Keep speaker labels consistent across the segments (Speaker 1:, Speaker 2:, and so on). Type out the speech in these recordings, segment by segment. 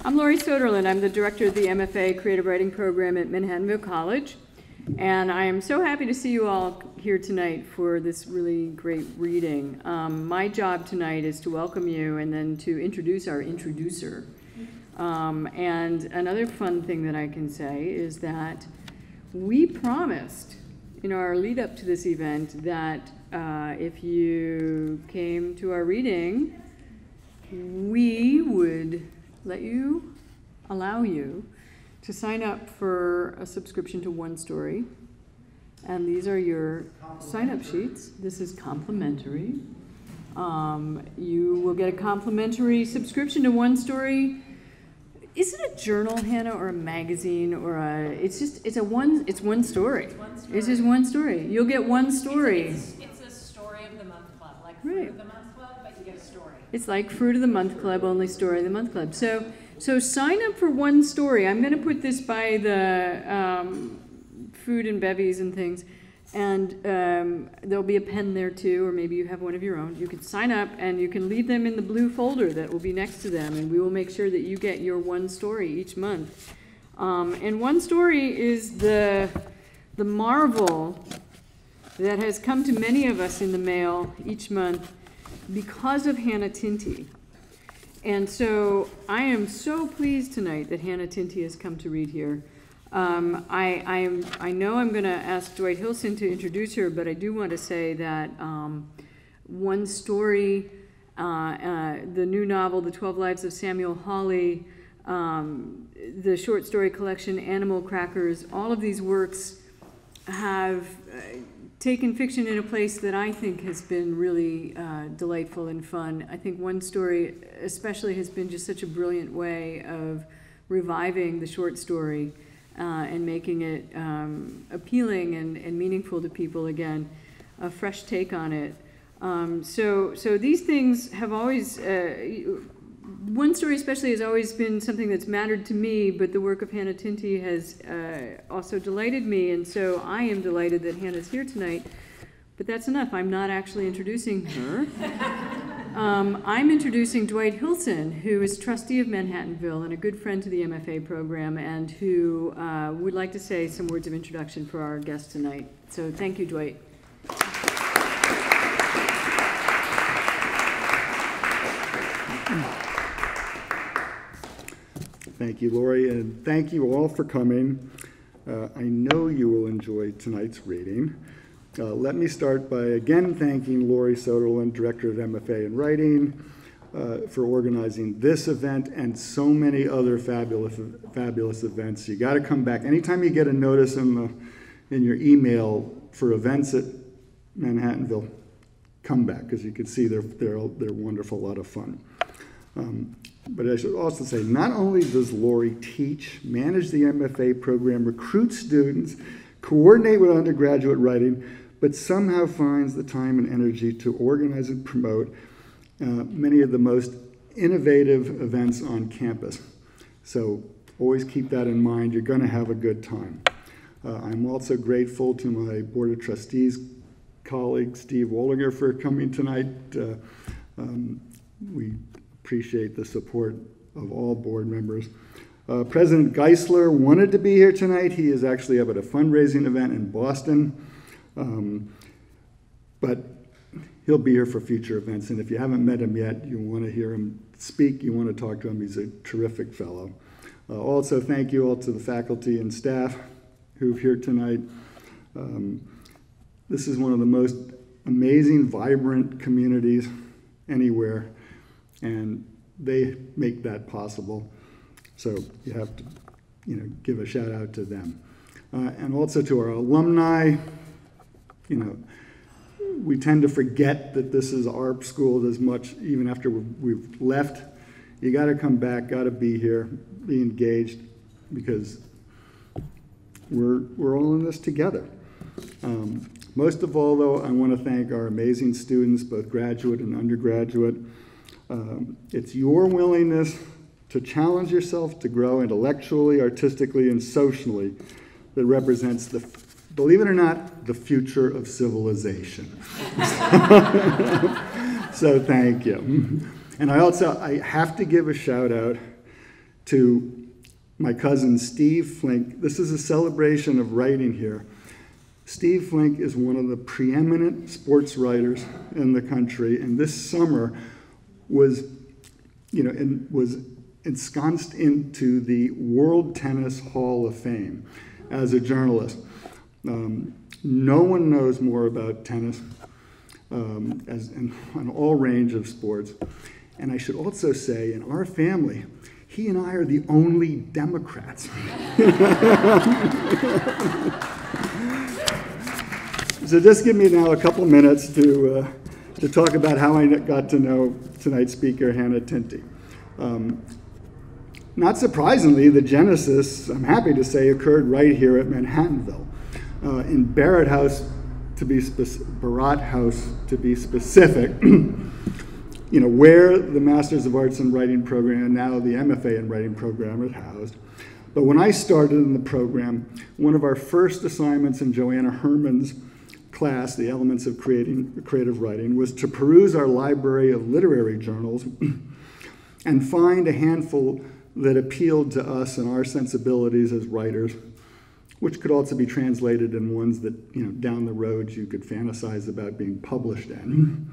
Speaker 1: I'm Lori Soderlund. I'm the director of the MFA Creative Writing Program at Manhattanville College. And I am so happy to see you all here tonight for this really great reading. My job tonight is to welcome you and then to introduce our introducer. And another fun thing that I can say is that we promised in our lead up to this event that if you came to our reading, we would allow you to sign up for a subscription to One Story. And these are your sign-up sheets. This is complimentary. You will get a complimentary subscription to One Story. Is it a journal, Hannah, or a magazine, or it's one story. It's just one story. You'll get one story.
Speaker 2: It's a story of the month club, like Fruit of the Month Club, but you get a story.
Speaker 1: It's like Fruit of the Month Club, only Story of the Month Club. So sign up for One Story. I'm going to put this by the food and bevies and things, and there'll be a pen there too, or maybe you have one of your own. You can sign up and you can leave them in the blue folder that will be next to them, and we will make sure that you get your one story each month. And One Story is the marvel that has come to many of us in the mail each month because of Hannah Tinti. And so I am so pleased tonight that Hannah Tinti has come to read here. I know I'm going to ask Dwight Hilson to introduce her, but I do want to say that One Story, the new novel, The 12 Lives of Samuel Hawley, the short story collection, Animal Crackers, all of these works have taken fiction in a place that I think has been really delightful and fun. I think One Story especially has been just such a brilliant way of reviving the short story and making it appealing and meaningful to people again, a fresh take on it. So these things have always, One Story especially has always been something that's mattered to me, but the work of Hannah Tinti has also delighted me, and so I am delighted that Hannah's here tonight. But that's enough. I'm not actually introducing her. I'm introducing Dwight Hilson, who is trustee of Manhattanville and a good friend to the MFA program, and who would like to say some words of introduction for our guest tonight. So thank you, Dwight.
Speaker 3: Thank you, Lori, and thank you all for coming. I know you will enjoy tonight's reading. Let me start by again thanking Lori Soderlund, Director of MFA in Writing, for organizing this event and so many other fabulous events. You got to come back. Anytime you get a notice in your email for events at Manhattanville, come back, because you can see they're wonderful, a lot of fun. But I should also say, not only does Lori teach, manage the MFA program, recruit students, coordinate with undergraduate writing, but somehow finds the time and energy to organize and promote many of the most innovative events on campus. So always keep that in mind. You're going to have a good time. I'm also grateful to my Board of Trustees colleague, Steve Wollinger, for coming tonight. We appreciate the support of all board members. President Geisler wanted to be here tonight. He is actually up at a fundraising event in Boston, but he'll be here for future events. And if you haven't met him yet, you want to hear him speak, you want to talk to him, he's a terrific fellow. Also, thank you all to the faculty and staff who've here tonight. This is one of the most amazing, vibrant communities anywhere, and they make that possible. So you have to, give a shout out to them. And also to our alumni. We tend to forget that this is our school as much, even after we've left. You got to come back, got to be here, be engaged, because we're all in this together. Most of all, though, I want to thank our amazing students, both graduate and undergraduate. It's your willingness to challenge yourself to grow intellectually, artistically, and socially that represents the, believe it or not, the future of civilization. So thank you. And I have to give a shout out to my cousin Steve Flink. This is a celebration of writing here. Steve Flink is one of the preeminent sports writers in the country, and this summer was ensconced into the World Tennis Hall of Fame as a journalist. No one knows more about tennis on all range of sports. And I should also say, in our family, he and I are the only Democrats. So just give me now a couple minutes to talk about how I got to know tonight's speaker, Hannah Tinti. Not surprisingly, the genesis, I'm happy to say, occurred right here at Manhattanville, in Barrett House, Barat House to be specific, where the Masters of Arts in Writing program, and now the MFA in Writing program, is housed. But when I started in the program, one of our first assignments in Joanna Herman's class, The Elements of Creative Writing, was to peruse our library of literary journals and find a handful that appealed to us and our sensibilities as writers, which could also be translated in ones that, down the road you could fantasize about being published in.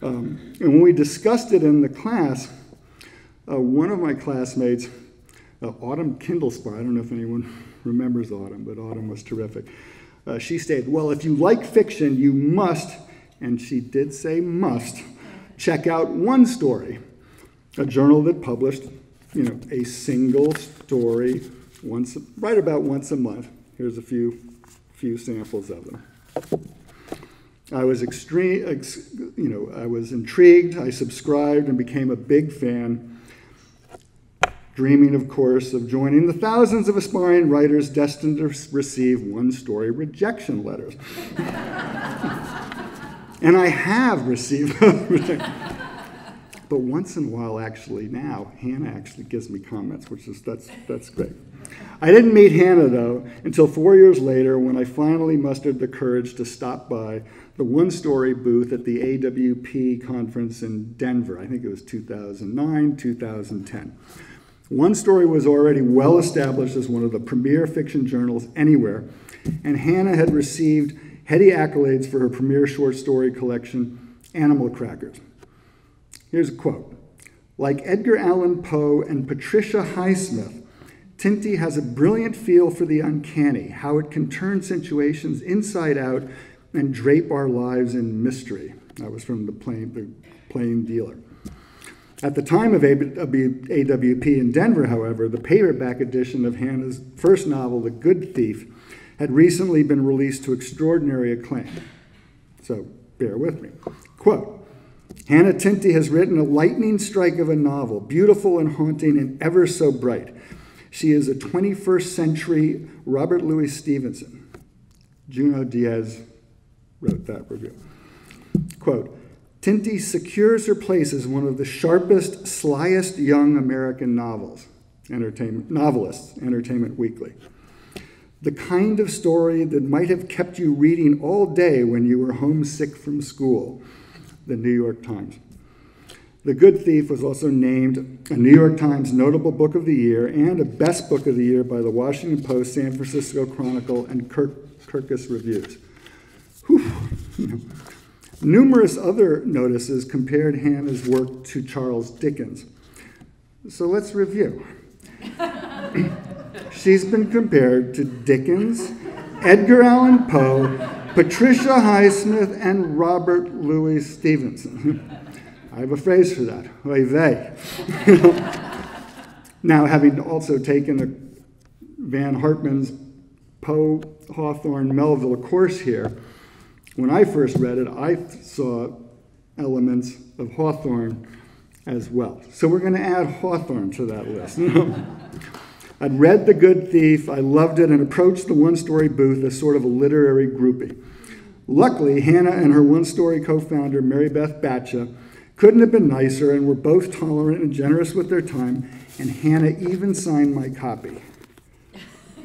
Speaker 3: And when we discussed it in the class, one of my classmates, Autumn Kindlespar, I don't know if anyone remembers Autumn, but Autumn was terrific. She stated, well, if you like fiction, you must, and she did say must, check out One Story, a journal that published, a single story right about once a month. Here's a few samples of them. I was I was intrigued. I subscribed and became a big fan, dreaming, of course, of joining the thousands of aspiring writers destined to receive one-story rejection letters. And I have received those. But once in a while, actually, now, Hannah actually gives me comments, that's great. I didn't meet Hannah, though, until 4 years later when I finally mustered the courage to stop by the one-story booth at the AWP conference in Denver. I think it was 2009, 2010. One Story was already well established as one of the premier fiction journals anywhere, and Hannah had received heady accolades for her premier short story collection, Animal Crackers. Here's a quote. Like Edgar Allan Poe and Patricia Highsmith, Tinti has a brilliant feel for the uncanny, how it can turn situations inside out and drape our lives in mystery. That was from the Plain Dealer. At the time of AWP in Denver, however, the paperback edition of Hannah's first novel, The Good Thief, had recently been released to extraordinary acclaim. So bear with me. Quote, Hannah Tinti has written a lightning strike of a novel, beautiful and haunting and ever so bright. She is a 21st century Robert Louis Stevenson. Juno Diaz wrote that review. Quote, Tinti secures her place as one of the sharpest, slyest young American novelists, Entertainment Weekly. The kind of story that might have kept you reading all day when you were homesick from school, the New York Times. The Good Thief was also named a New York Times Notable Book of the Year and a Best Book of the Year by the Washington Post, San Francisco Chronicle, and Kirkus Reviews. Whew. Numerous other notices compared Hannah's work to Charles Dickens. So let's review. She's been compared to Dickens, Edgar Allan Poe, Patricia Highsmith, and Robert Louis Stevenson. I have a phrase for that, oy vey. Now, having also taken Van Hartman's Poe, Hawthorne, Melville course here, when I first read it, I saw elements of Hawthorne as well. So we're going to add Hawthorne to that list. I'd read The Good Thief, I loved it, and approached the one-story booth as sort of a literary groupie. Luckily, Hannah and her one-story co-founder, Mary Beth Batcha, couldn't have been nicer and were both tolerant and generous with their time, and Hannah even signed my copy.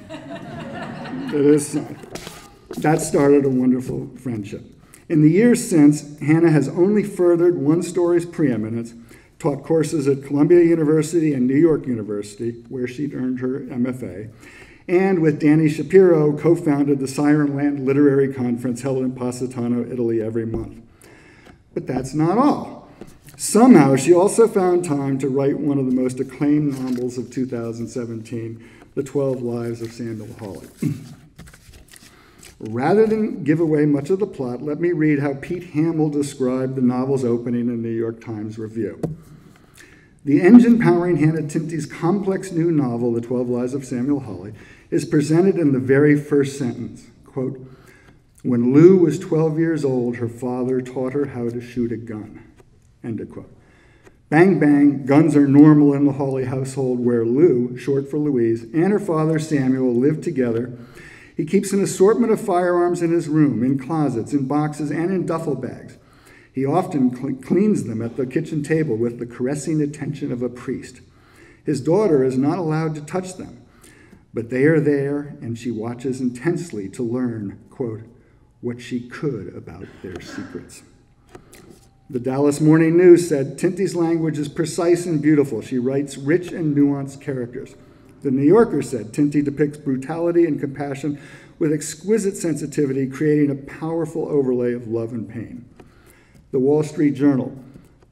Speaker 3: It is signed. That started a wonderful friendship. In the years since, Hannah has only furthered one story's preeminence, taught courses at Columbia University and New York University, where she'd earned her MFA, and with Danny Shapiro, co-founded the Siren Land Literary Conference held in Positano, Italy every month. But that's not all. Somehow, she also found time to write one of the most acclaimed novels of 2017, The 12 Lives of Samuel Hawley. Rather than give away much of the plot, let me read how Pete Hamill described the novel's opening in the New York Times Review. The engine powering Hannah Tinti's complex new novel, The 12 Lives of Samuel Hawley, is presented in the very first sentence, quote, "When Lou was 12 years old, her father taught her how to shoot a gun," end of quote. Bang, bang, guns are normal in the Hawley household where Lou, short for Louise, and her father Samuel live together. He keeps an assortment of firearms in his room, in closets, in boxes, and in duffel bags. He often cleans them at the kitchen table with the caressing attention of a priest. His daughter is not allowed to touch them, but they are there, and she watches intensely to learn, quote, what she could about their secrets. The Dallas Morning News said, Tinti's language is precise and beautiful. She writes rich and nuanced characters. The New Yorker said, Tinti depicts brutality and compassion with exquisite sensitivity, creating a powerful overlay of love and pain. The Wall Street Journal,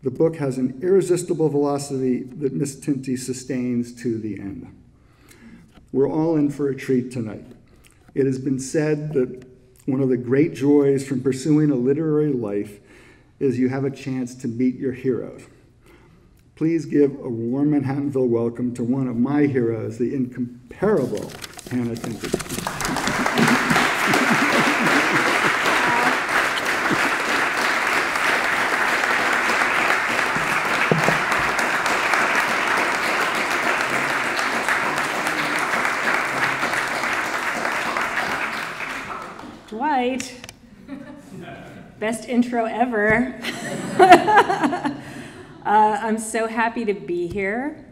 Speaker 3: the book has an irresistible velocity that Miss Tinti sustains to the end. We're all in for a treat tonight. It has been said that one of the great joys from pursuing a literary life is you have a chance to meet your heroes. Please give a warm Manhattanville welcome to one of my heroes, the incomparable Hannah Tinti.
Speaker 2: Dwight, best intro ever. I'm so happy to be here.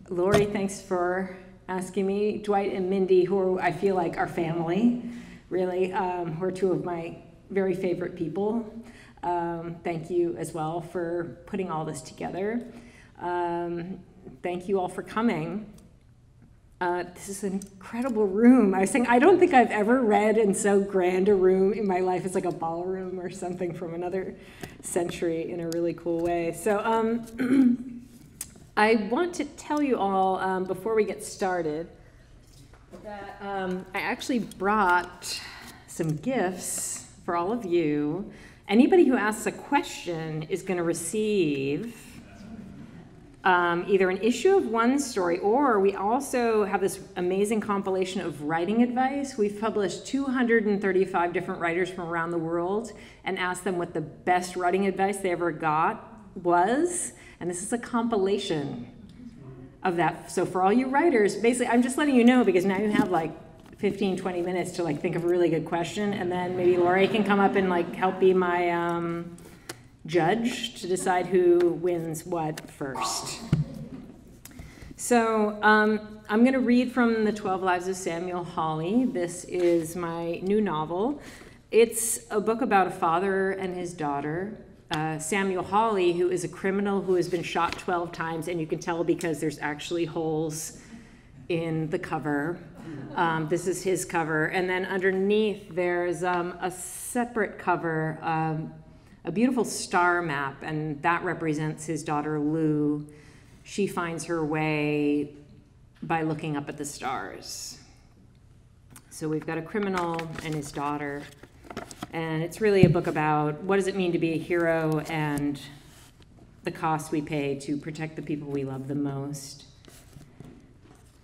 Speaker 2: Lori, thanks for asking me. Dwight and Mindy, who I feel like are family, really, who are two of my very favorite people. Thank you as well for putting all this together. Thank you all for coming. This is an incredible room. I was saying, I don't think I've ever read in so grand a room in my life. It's like a ballroom or something from another century in a really cool way. So I want to tell you all, before we get started, that I actually brought some gifts for all of you. Anybody who asks a question is going to receive either an issue of one story, or we also have this amazing compilation of writing advice. We've published 235 different writers from around the world and asked them what the best writing advice they ever got was, and this is a compilation of that. So for all you writers, basically, I'm just letting you know because now you have like 15, 20 minutes to like think of a really good question, and then maybe Lori can come up and like help be my judge to decide who wins what first. So I'm going to read from The 12 Lives of Samuel Hawley. This is my new novel. It's a book about a father and his daughter. Samuel Hawley, who is a criminal who has been shot 12 times, and you can tell because there's actually holes in the cover. This is his cover. And then underneath there's a separate cover, a beautiful star map, and that represents his daughter Lou. She finds her way by looking up at the stars. So we've got a criminal and his daughter, and it's really a book about what does it mean to be a hero and the cost we pay to protect the people we love the most.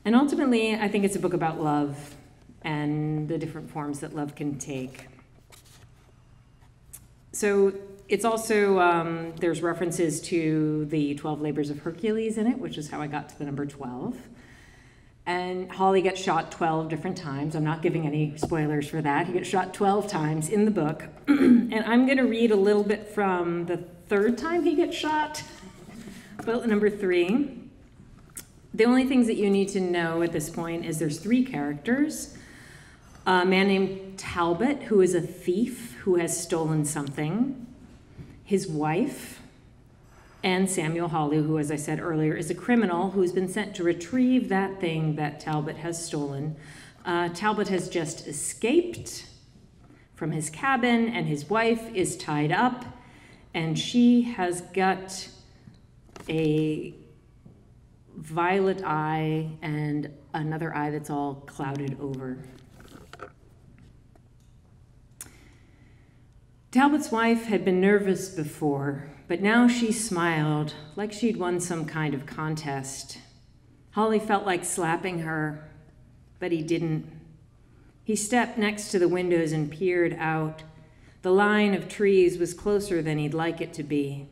Speaker 2: And ultimately, I think it's a book about love and the different forms that love can take. So it's also, there's references to the 12 labors of Hercules in it, which is how I got to the number 12. And Hawley gets shot 12 different times. I'm not giving any spoilers for that. He gets shot 12 times in the book. And I'm going to read a little bit from the third time he gets shot, bullet number 3. The only things that you need to know at this point is there's 3 characters. A man named Talbot, who is a thief who has stolen something. His wife, And Samuel Hawley, who, as I said earlier, is a criminal who's been sent to retrieve that thing that Talbot has stolen. Talbot has just escaped from his cabin, and his wife is tied up, and she has got a violet eye and another eye that's all clouded over. Talbot's wife had been nervous before, but now she smiled like she'd won some kind of contest. Hawley felt like slapping her, but he didn't. He stepped next to the windows and peered out. The line of trees was closer than he'd like it to be.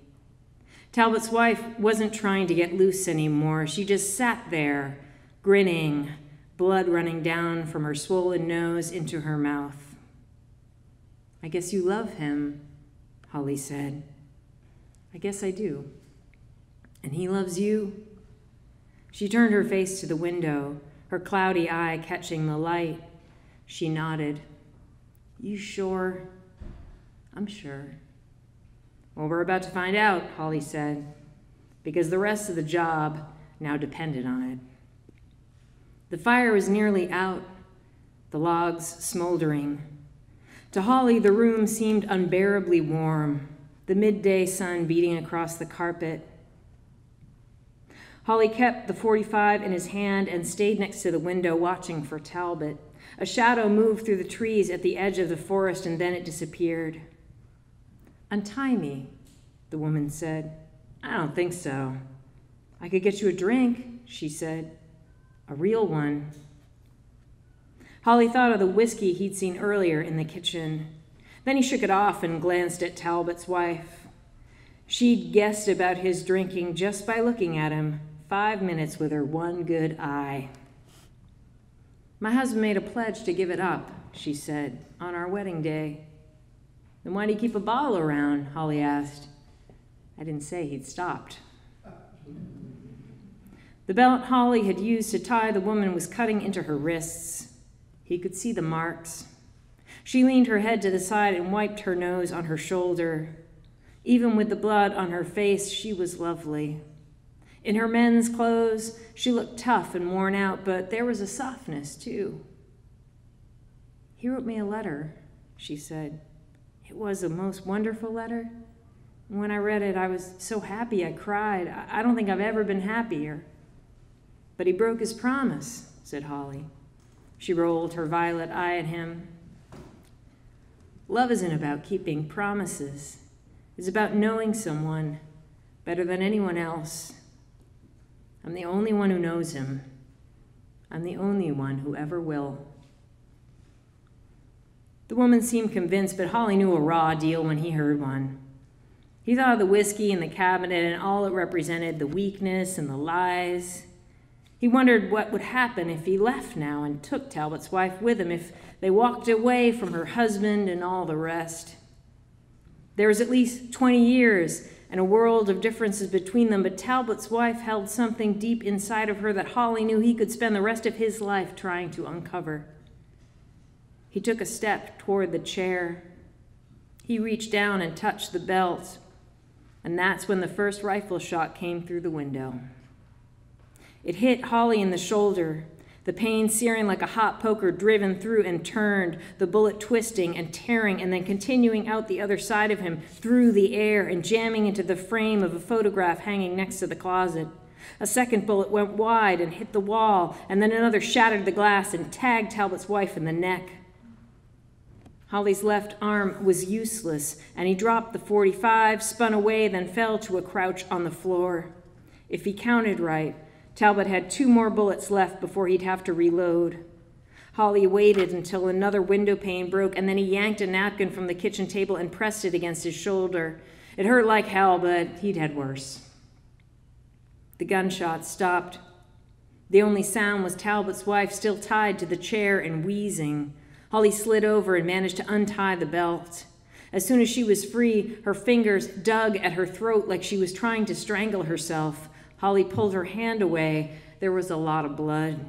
Speaker 2: Talbot's wife wasn't trying to get loose anymore. She just sat there, grinning, blood running down from her swollen nose into her mouth. "I guess you love him," Hawley said. "I guess I do." "And he loves you?" She turned her face to the window, her cloudy eye catching the light. She nodded. "You sure?" "I'm sure." "Well, we're about to find out," Hawley said, because the rest of the job now depended on it. The fire was nearly out, the logs smoldering. To Hawley, the room seemed unbearably warm, the midday sun beating across the carpet. Hawley kept the .45 in his hand and stayed next to the window watching for Talbot. A shadow moved through the trees at the edge of the forest, and then it disappeared. "Untie me," the woman said. "I don't think so." "I could get you a drink," she said. "A real one." Hawley thought of the whiskey he'd seen earlier in the kitchen. Then he shook it off and glanced at Talbot's wife. She'd guessed about his drinking just by looking at him, 5 minutes with her one good eye. "My husband made a pledge to give it up," she said, "on our wedding day." "Then why do you keep a bottle around?" Hawley asked. "I didn't say he'd stopped." The belt Hawley had used to tie the woman was cutting into her wrists. He could see the marks. She leaned her head to the side and wiped her nose on her shoulder. Even with the blood on her face, she was lovely. In her men's clothes, she looked tough and worn out, but there was a softness, too. "He wrote me a letter," she said. "It was a most wonderful letter. When I read it, I was so happy I cried. I don't think I've ever been happier." "But he broke his promise," said Hawley. She rolled her violet eye at him. "Love isn't about keeping promises. It's about knowing someone better than anyone else. I'm the only one who knows him. I'm the only one who ever will." The woman seemed convinced, but Hawley knew a raw deal when he heard one. He thought of the whiskey in the cabinet and all it represented, the weakness and the lies. He wondered what would happen if he left now and took Talbot's wife with him, if they walked away from her husband and all the rest. There was at least 20 years and a world of differences between them, but Talbot's wife held something deep inside of her that Hawley knew he could spend the rest of his life trying to uncover. He took a step toward the chair. He reached down and touched the belt, and that's when the first rifle shot came through the window. It hit Hawley in the shoulder, the pain searing like a hot poker driven through and turned, the bullet twisting and tearing and then continuing out the other side of him through the air and jamming into the frame of a photograph hanging next to the closet. A second bullet went wide and hit the wall, and then another shattered the glass and tagged Talbot's wife in the neck. Hawley's left arm was useless, and he dropped the .45, spun away, then fell to a crouch on the floor. If he counted right, Talbot had 2 more bullets left before he'd have to reload. Hawley waited until another window pane broke, and then he yanked a napkin from the kitchen table and pressed it against his shoulder. It hurt like hell, but he'd had worse. The gunshots stopped. The only sound was Talbot's wife still tied to the chair and wheezing. Hawley slid over and managed to untie the belt. As soon as she was free, her fingers dug at her throat like she was trying to strangle herself. Hawley pulled her hand away. There was a lot of blood.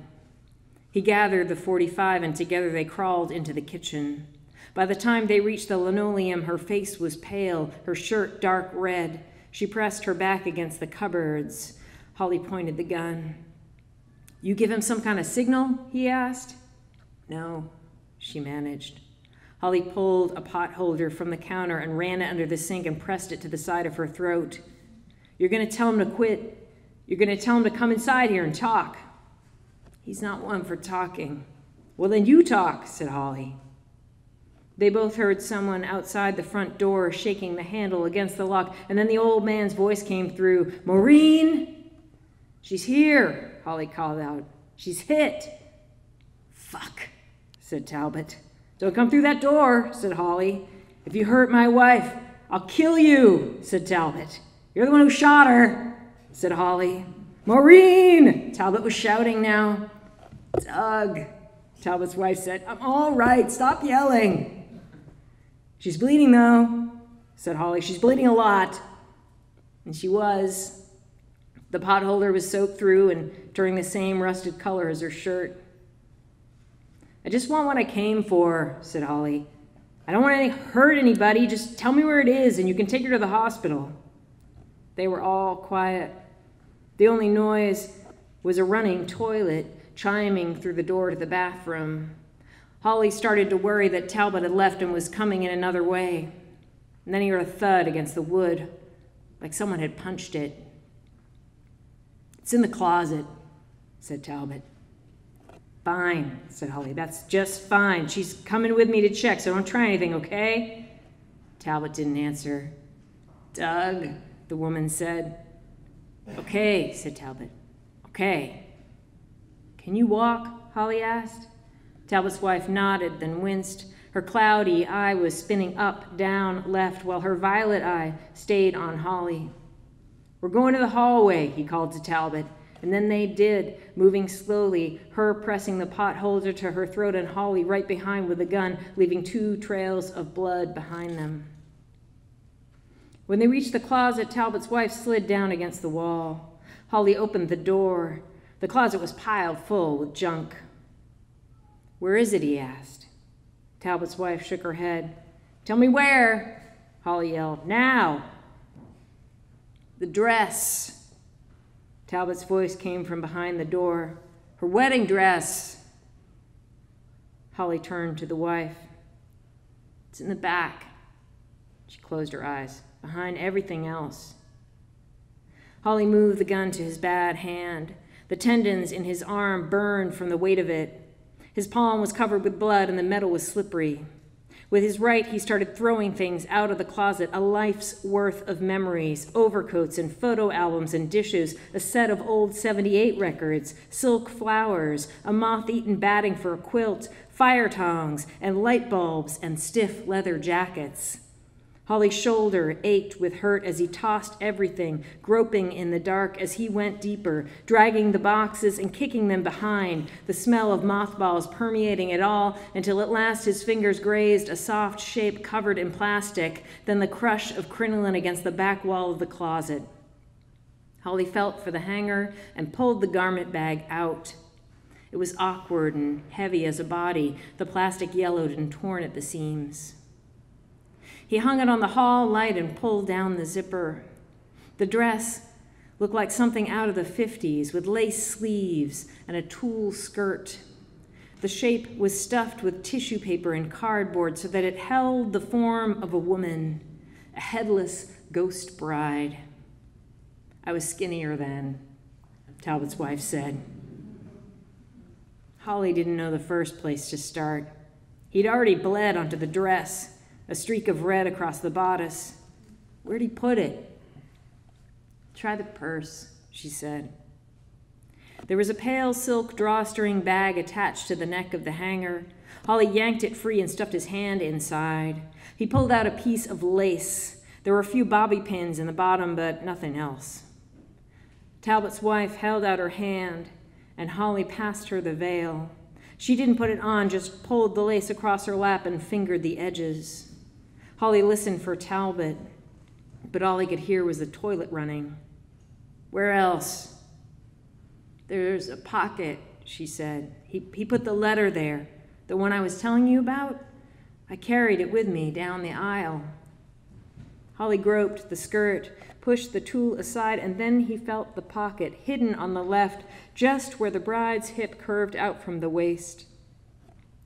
Speaker 2: He gathered the .45, and together they crawled into the kitchen. By the time they reached the linoleum, her face was pale, her shirt dark red. She pressed her back against the cupboards. Holly pointed the gun. You give him some kind of signal? He asked. No, she managed. Holly pulled a pot holder from the counter and ran it under the sink and pressed it to the side of her throat. You're going to tell him to quit. You're going to tell him to come inside here and talk. He's not one for talking. Well, then you talk, said Holly. They both heard someone outside the front door shaking the handle against the lock, and then the old man's voice came through. Maureen! She's here, Holly called out. She's hit. Fuck, said Talbot. Don't come through that door, said Holly. If you hurt my wife, I'll kill you, said Talbot. You're the one who shot her, said Holly. Maureen! Talbot was shouting now. Doug, Talbot's wife said. I'm all right, stop yelling. She's bleeding, though, said Holly. She's bleeding a lot. And she was. The potholder was soaked through and turning the same rusted color as her shirt. I just want what I came for, said Holly. I don't want to hurt anybody. Just tell me where it is and you can take her to the hospital. They were all quiet. The only noise was a running toilet chiming through the door to the bathroom. Holly started to worry that Talbot had left and was coming in another way. And then he heard a thud against the wood, like someone had punched it. It's in the closet, said Talbot. Fine, said Holly. That's just fine. She's coming with me to check, so don't try anything, okay? Talbot didn't answer. Doug, the woman said. Okay, said Talbot. Okay. Can you walk? Holly asked. Talbot's wife nodded, then winced. Her cloudy eye was spinning up, down, left, while her violet eye stayed on Holly. We're going to the hallway, he called to Talbot. And then they did, moving slowly, her pressing the pot holder to her throat and Holly right behind with the gun, leaving 2 trails of blood behind them. When they reached the closet, Talbot's wife slid down against the wall. Holly opened the door. The closet was piled full with junk. Where is it? He asked. Talbot's wife shook her head. Tell me where, Holly yelled. Now. The dress. Talbot's voice came from behind the door. Her wedding dress. Holly turned to the wife. It's in the back. She closed her eyes. Behind everything else. Holly moved the gun to his bad hand. The tendons in his arm burned from the weight of it. His palm was covered with blood and the metal was slippery. With his right, he started throwing things out of the closet, a life's worth of memories, overcoats and photo albums and dishes, a set of old 78 records, silk flowers, a moth-eaten batting for a quilt, fire tongs and light bulbs and stiff leather jackets. Holly's shoulder ached with hurt as he tossed everything, groping in the dark as he went deeper, dragging the boxes and kicking them behind, the smell of mothballs permeating it all until at last his fingers grazed a soft shape covered in plastic, then the crush of crinoline against the back wall of the closet. Holly felt for the hanger and pulled the garment bag out. It was awkward and heavy as a body, the plastic yellowed and torn at the seams. He hung it on the hall light and pulled down the zipper. The dress looked like something out of the 50s with lace sleeves and a tulle skirt. The shape was stuffed with tissue paper and cardboard so that it held the form of a woman, a headless ghost bride. I was skinnier then, Talbot's wife said. Holly didn't know the first place to start. He'd already bled onto the dress. A streak of red across the bodice. Where'd he put it? Try the purse, she said. There was a pale silk drawstring bag attached to the neck of the hanger. Holly yanked it free and stuffed his hand inside. He pulled out a piece of lace. There were a few bobby pins in the bottom, but nothing else. Talbot's wife held out her hand, and Holly passed her the veil. She didn't put it on, just pulled the lace across her lap and fingered the edges. Holly listened for Talbot, but all he could hear was the toilet running. Where else? There's a pocket, she said. He put the letter there, the one I was telling you about. I carried it with me down the aisle. Holly groped the skirt, pushed the tool aside, and then he felt the pocket hidden on the left, just where the bride's hip curved out from the waist.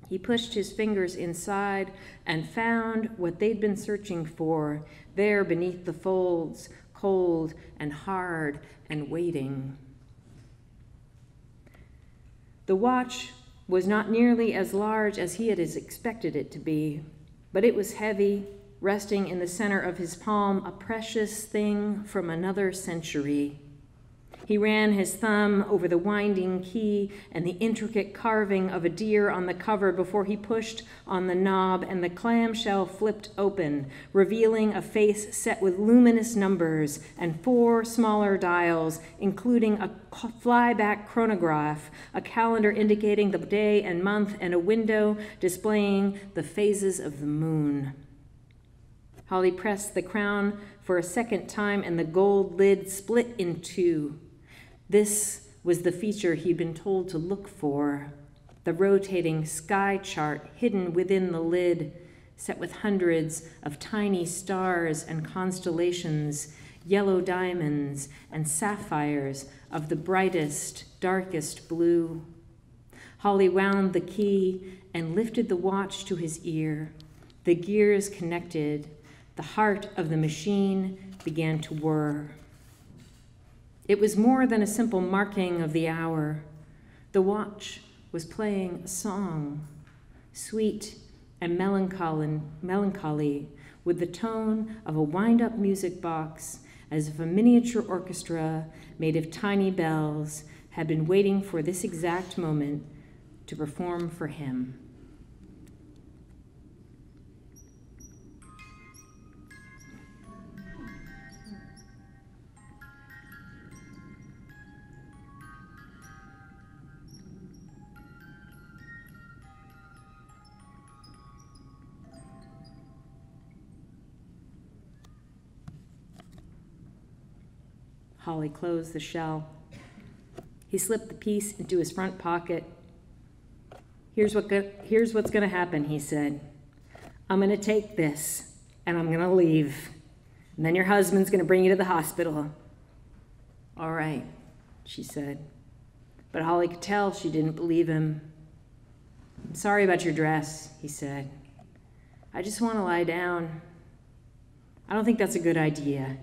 Speaker 2: He pushed his fingers inside and found what they'd been searching for, there beneath the folds, cold and hard and waiting. The watch was not nearly as large as he had expected it to be, but it was heavy, resting in the center of his palm, a precious thing from another century. He ran his thumb over the winding key and the intricate carving of a deer on the cover before he pushed on the knob, and the clamshell flipped open, revealing a face set with luminous numbers and 4 smaller dials, including a flyback chronograph, a calendar indicating the day and month, and a window displaying the phases of the moon. Holly pressed the crown for a second time, and the gold lid split in 2. This was the feature he'd been told to look for, the rotating sky chart hidden within the lid, set with hundreds of tiny stars and constellations, yellow diamonds and sapphires of the brightest, darkest blue. Holly wound the key and lifted the watch to his ear. The gears connected. The heart of the machine began to whir. It was more than a simple marking of the hour. The watch was playing a song, sweet and melancholy, with the tone of a wind-up music box, as if a miniature orchestra made of tiny bells had been waiting for this exact moment to perform for him. Holly closed the shell. He slipped the piece into his front pocket. Here's what's going to happen, he said. I'm going to take this, and I'm going to leave. And then your husband's going to bring you to the hospital. All right, she said. But Holly could tell she didn't believe him. I'm sorry about your dress, he said. I just want to lie down. I don't think that's a good idea.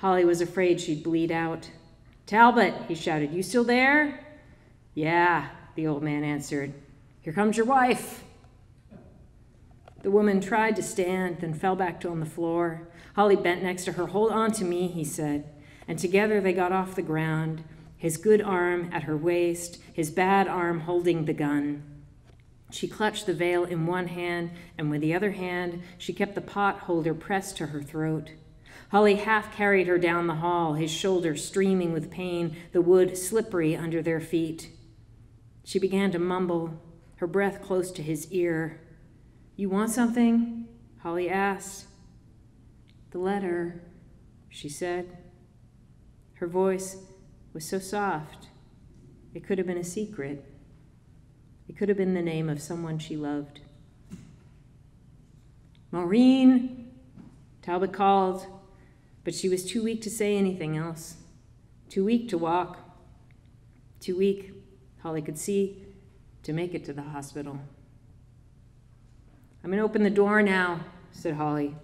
Speaker 2: Holly was afraid she'd bleed out. Talbot, he shouted, you still there? Yeah, the old man answered. Here comes your wife. The woman tried to stand, then fell back on the floor. Holly bent next to her. Hold on to me, he said. And together they got off the ground, his good arm at her waist, his bad arm holding the gun. She clutched the veil in one hand, and with the other hand, she kept the pot holder pressed to her throat. Holly half carried her down the hall, his shoulders streaming with pain, the wood slippery under their feet. She began to mumble, her breath close to his ear. You want something? Holly asked. The letter, she said. Her voice was so soft. It could have been a secret. It could have been the name of someone she loved. Maureen, Talbot called. But she was too weak to say anything else, too weak to walk, too weak, Holly could see, to make it to the hospital. I'm going to open the door now, said Holly,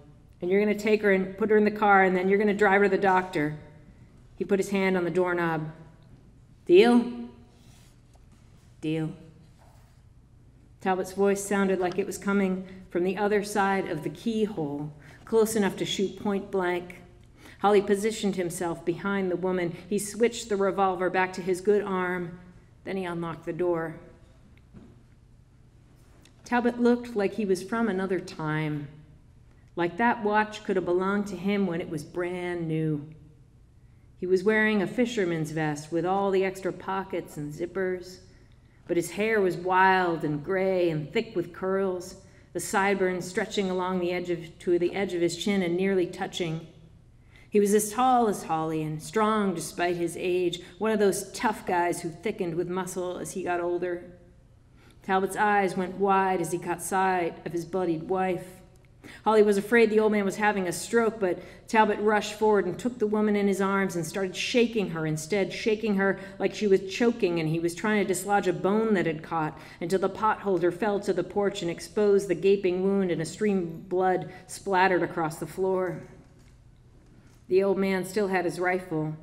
Speaker 2: and you're going to take her and put her in the car, and then you're going to drive her to the doctor. He put his hand on the doorknob. Deal? Deal. Talbot's voice sounded like it was coming from the other side of the keyhole, close enough to shoot point blank. Holly positioned himself behind the woman. He switched the revolver back to his good arm. Then he unlocked the door. Talbot looked like he was from another time, like that watch could have belonged to him when it was brand new. He was wearing a fisherman's vest with all the extra pockets and zippers, but his hair was wild and gray and thick with curls, the sideburns stretching along to the edge of his chin and nearly touching. He was as tall as Holly and strong despite his age, one of those tough guys who thickened with muscle as he got older. Talbot's eyes went wide as he caught sight of his bloodied wife. Holly was afraid the old man was having a stroke, but Talbot rushed forward and took the woman in his arms and started shaking her instead, shaking her like she was choking, and he was trying to dislodge a bone that had caught until the potholder fell to the porch and exposed the gaping wound, and a stream of blood splattered across the floor. The old man still had his rifle.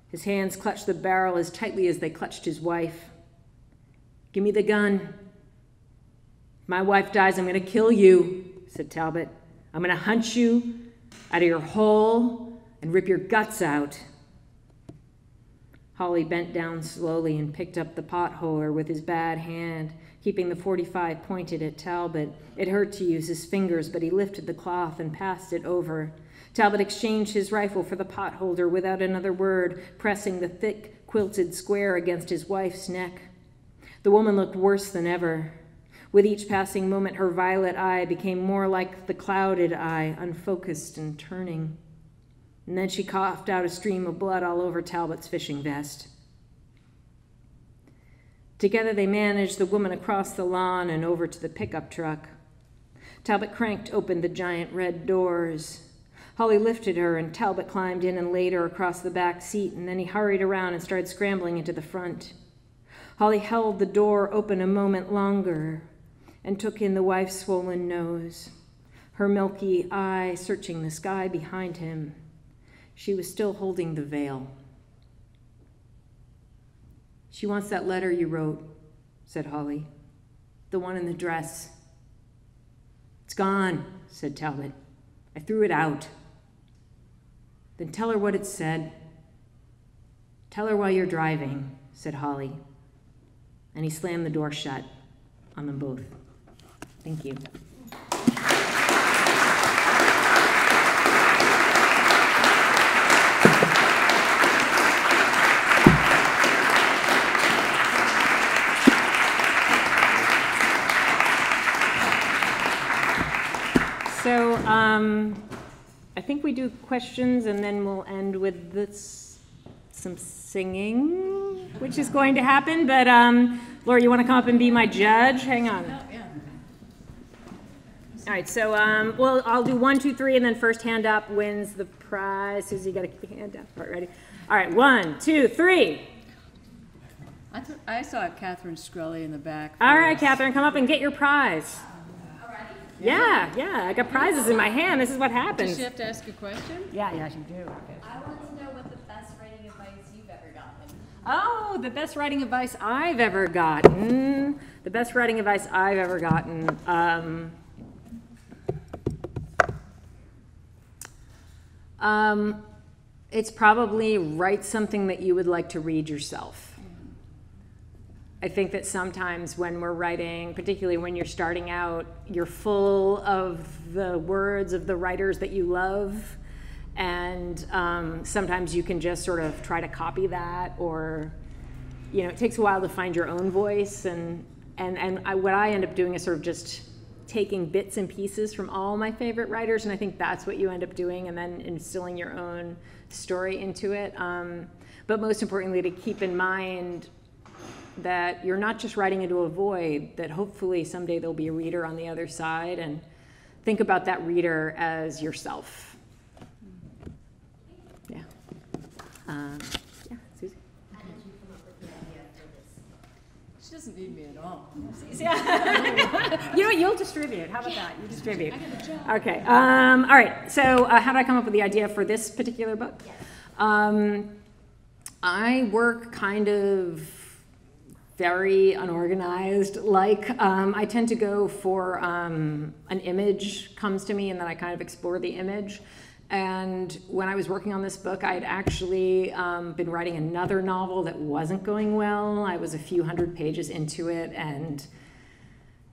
Speaker 2: His hands clutched the barrel as tightly as they clutched his wife. "Give me the gun. If my wife dies, I'm going to kill you," said Talbot. "I'm going to hunt you out of your hole and rip your guts out." Holly bent down slowly and picked up the potholder with his bad hand, keeping the .45 pointed at Talbot. It hurt to use his fingers, but he lifted the cloth and passed it over. Talbot exchanged his rifle for the potholder without another word, pressing the thick, quilted square against his wife's neck. The woman looked worse than ever. With each passing moment, her violet eye became more like the clouded eye, unfocused and turning. And then she coughed out a stream of blood all over Talbot's fishing vest. Together they managed the woman across the lawn and over to the pickup truck. Talbot cranked open the giant red doors. Holly lifted her, and Talbot climbed in and laid her across the back seat, and then he hurried around and started scrambling into the front. Holly held the door open a moment longer and took in the wife's swollen nose, her milky eye searching the sky behind him. She was still holding the veil. "She wants that letter you wrote," said Holly. "The one in the dress." "It's gone," said Talbot. "I threw it out." "Then tell her what it said." "Tell her while you're driving," said Holly. And he slammed the door shut on them both. Thank you. So I think we do questions, and then we'll end with some singing, which is going to happen. But Laura, you want to come up and be my judge? Hang on.
Speaker 1: Yeah.
Speaker 2: All right, so well, I'll do 1, 2, 3, and then first hand up wins the prize. Susie, you got to keep your hand up. All right, ready? All right, 1, 2, 3.
Speaker 1: I saw Catherine Scully in the back.
Speaker 2: All right, Catherine, come up and get your prize. Yeah, I got prizes in my hand. This is what happens.
Speaker 1: Does she have to ask a question?
Speaker 2: Yeah, you do. Okay.
Speaker 4: I want to know what the best writing advice you've ever gotten.
Speaker 2: Oh, the best writing advice I've ever gotten. The best writing advice I've ever gotten. It's probably write something that you would like to read yourself. I think that sometimes when we're writing, particularly when you're starting out, you're full of the words of the writers that you love, and sometimes you can just sort of try to copy that, or it takes a while to find your own voice, and what I end up doing is sort of just taking bits and pieces from all my favorite writers, and I think that's what you end up doing, and then instilling your own story into it. But most importantly, to keep in mind that you're not just writing into a void, that hopefully someday there'll be a reader on the other side, and think about that reader as yourself. Yeah. Susie?
Speaker 4: How did you come up with the idea for this?
Speaker 1: She doesn't need me at all.
Speaker 2: You know what, you'll distribute. How about that? You distribute. Okay. All right. So how did I come up with the idea for this particular book?
Speaker 4: Yes.
Speaker 2: I work kind of very unorganized. I tend to go for an image comes to me, and then I kind of explore the image. And when I was working on this book, I had actually been writing another novel that wasn't going well. I was a few hundred pages into it, and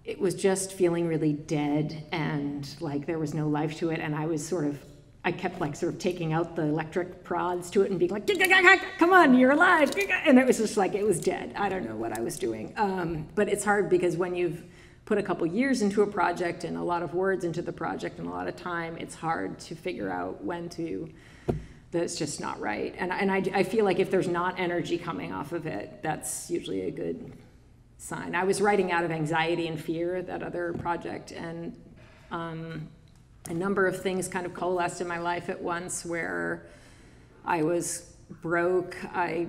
Speaker 2: it was just feeling really dead, and like there was no life to it. And I kept taking out the electric prods to it and being like, come on, you're alive. And it was just like, it was dead. I don't know what I was doing. But it's hard because when you've put a couple years into a project and a lot of words into the project and a lot of time, it's hard to figure out that it's just not right. And I feel like if there's not energy coming off of it, that's usually a good sign. I was writing out of anxiety and fear, that other project, and a number of things kind of coalesced in my life at once, where I was broke, I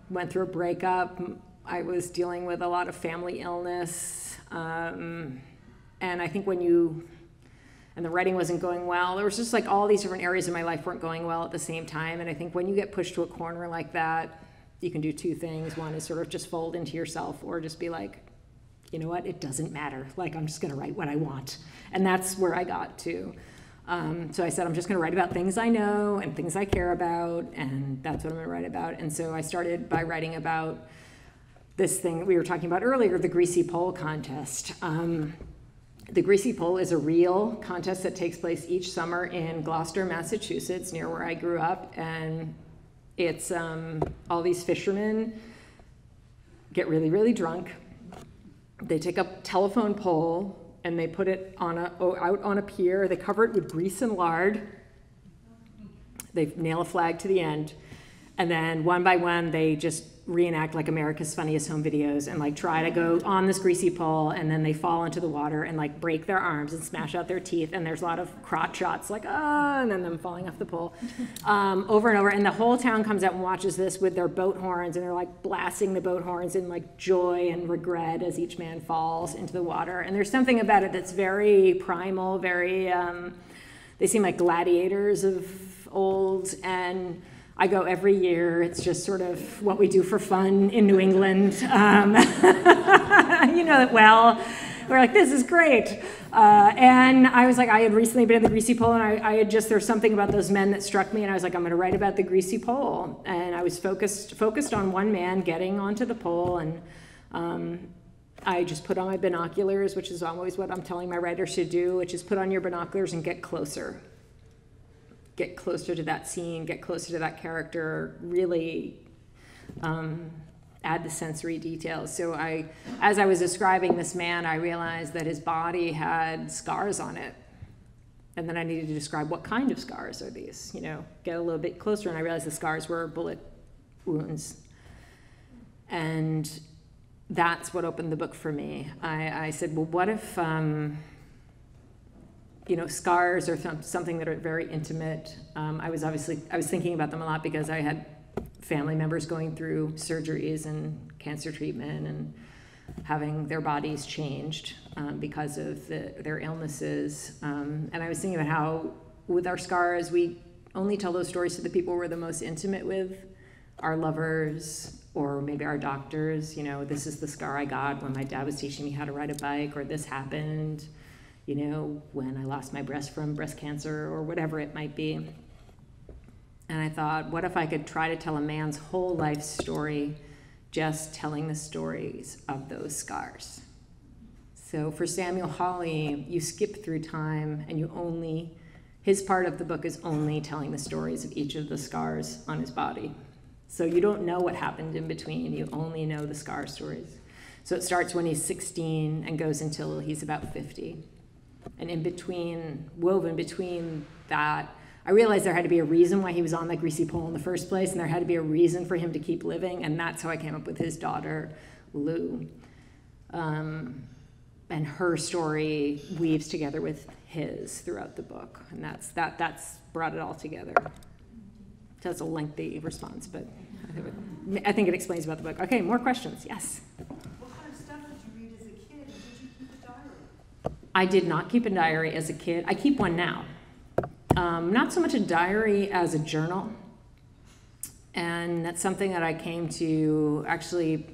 Speaker 2: went through a breakup, I was dealing with a lot of family illness, and I think and the writing wasn't going well. There was just like all these different areas of my life weren't going well at the same time, and I think when you get pushed to a corner like that, you can do two things. One is sort of just fold into yourself, or just be like, you know what, it doesn't matter. Like, I'm just gonna write what I want. And that's where I got to. So I said, I'm just gonna write about things I know and things I care about, and that's what I'm gonna write about. And so I started by writing about this thing that we were talking about earlier, the Greasy Pole contest. The Greasy Pole is a real contest that takes place each summer in Gloucester, Massachusetts, near where I grew up. And it's all these fishermen get really, really drunk. They take a telephone pole and they put it out on a pier. They cover it with grease and lard. They nail a flag to the end. And then one by one, they just reenact like America's Funniest Home Videos and like try to go on this greasy pole, and then they fall into the water and like break their arms and smash out their teeth, and there's a lot of crotch shots like, and then them falling off the pole over and over. And the whole town comes out and watches this with their boat horns, and they're like blasting the boat horns in like joy and regret as each man falls into the water. And there's something about it that's very primal, very, they seem like gladiators of old. And I go every year. It's just sort of what we do for fun in New England. You know it well. We're like, this is great. And I was like, I had recently been at the Greasy Pole, and I had just, there's something about those men that struck me, and I was like, I'm going to write about the Greasy Pole. And I was focused on one man getting onto the pole, and I just put on my binoculars, which is always what I'm telling my writers to do, which is put on your binoculars and get closer. Get closer to that scene, get closer to that character, really add the sensory details. So as I was describing this man, I realized that his body had scars on it. And then I needed to describe what kind of scars are these, get a little bit closer, and I realized the scars were bullet wounds. And that's what opened the book for me. I said, well, what if, scars are something that are very intimate. I was thinking about them a lot because I had family members going through surgeries and cancer treatment and having their bodies changed because of their illnesses. And I was thinking about how with our scars, we only tell those stories to the people we're the most intimate with, our lovers, or maybe our doctors. This is the scar I got when my dad was teaching me how to ride a bike, or this happened when I lost my breast from breast cancer, or whatever it might be. And I thought, what if I could try to tell a man's whole life story just telling the stories of those scars? So for Samuel Hawley, you skip through time, and his part of the book is only telling the stories of each of the scars on his body. So you don't know what happened in between, you only know the scar stories. So it starts when he's 16 and goes until he's about 50. And woven between that, I realized there had to be a reason why he was on that greasy pole in the first place, and there had to be a reason for him to keep living, and that's how I came up with his daughter, Lou. And her story weaves together with his throughout the book, and that's brought it all together. That's a lengthy response, but I think it explains about the book. Okay, more questions? Yes? I did not keep a diary as a kid. I keep one now. Not so much a diary as a journal. And that's something that I came to actually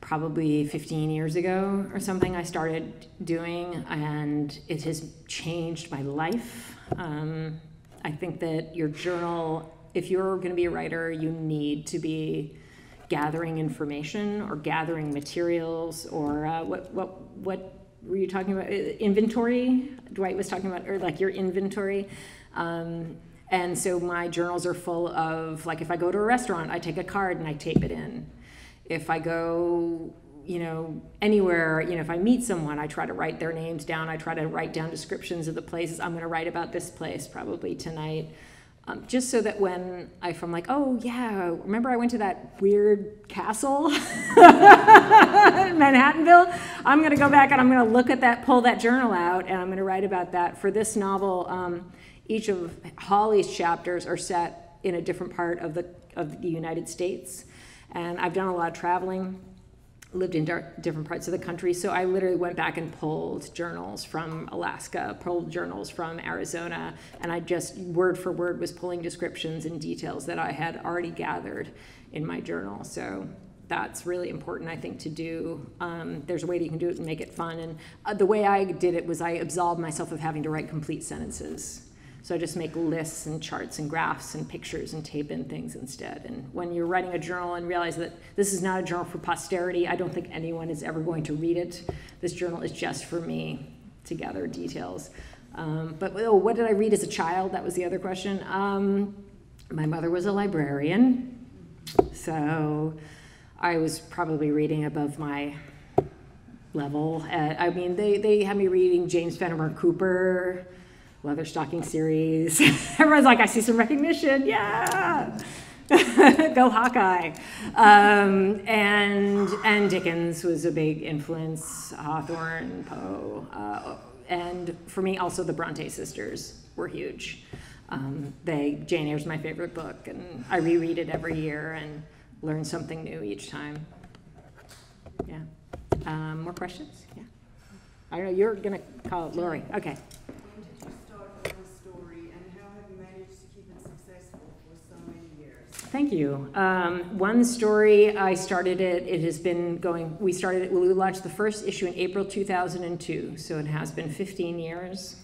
Speaker 2: probably 15 years ago or something I started doing, and it has changed my life. I think that your journal, if you're going to be a writer, you need to be gathering information or gathering materials, or what were you talking about? Inventory? Dwight was talking about, or like your inventory. And so my journals are full of, like, if I go to a restaurant, I take a card and I tape it in. If I go, anywhere, if I meet someone, I try to write their names down. I try to write down descriptions of the places. I'm going to write about this place probably tonight. Just so that when I'm like, oh yeah, remember I went to that weird castle in Manhattanville? I'm going to go back and I'm going to look at that, pull that journal out, and I'm going to write about that. For this novel, each of Holly's chapters are set in a different part of the United States. And I've done a lot of traveling, lived in different parts of the country, so I literally went back and pulled journals from Alaska, pulled journals from Arizona, and I just word for word was pulling descriptions and details that I had already gathered in my journal. So that's really important, I think, to do. There's a way that you can do it and make it fun, and the way I did it was I absolved myself of having to write complete sentences. So I just make lists and charts and graphs and pictures and tape in things instead. And when you're writing a journal and realize that this is not a journal for posterity, I don't think anyone is ever going to read it. This journal is just for me to gather details. But what did I read as a child? That was the other question. My mother was a librarian, so I was probably reading above my level. I mean, they had me reading James Fenimore Cooper, Leatherstocking series. Everyone's like, I see some recognition, yeah! Go Hawkeye. And Dickens was a big influence, Hawthorne, Poe. And for me, also the Bronte sisters were huge. Jane Eyre's my favorite book, and I reread it every year and learn something new each time. Yeah. More questions? Yeah. I don't know, you're gonna call it Lori. Okay. Thank you. One story, I started it, it has been going, we launched the first issue in April 2002, so it has been 15 years.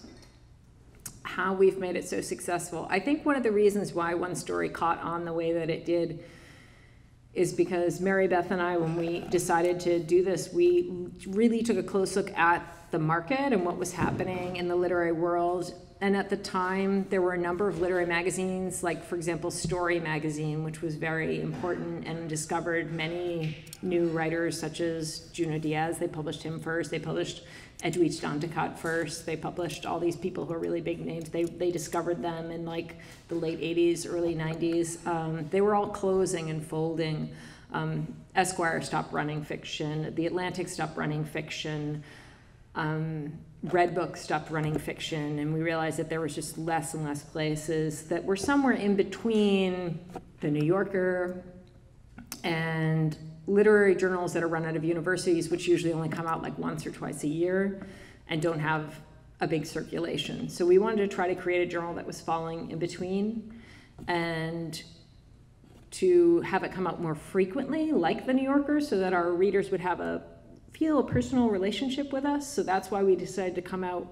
Speaker 2: How we've made it so successful. I think one of the reasons why One Story caught on the way that it did is because Mary Beth and I, when we decided to do this, we really took a close look at the market and what was happening in the literary world. And at the time, there were a number of literary magazines, like, for example, Story magazine, which was very important and discovered many new writers, such as Junot Diaz. They published him first. They published Edwidge Danticat first. They published all these people who are really big names. They discovered them in, like, the late 80s, early 90s. They were all closing and folding. Esquire stopped running fiction. The Atlantic stopped running fiction. Redbook stopped running fiction, and we realized that there was just less and less places that were somewhere in between the New Yorker and literary journals that are run out of universities, which usually only come out like once or twice a year and don't have a big circulation. So we wanted to try to create a journal that was falling in between and to have it come out more frequently, like the New Yorker, so that our readers would have feel a personal relationship with us. So that's why we decided to come out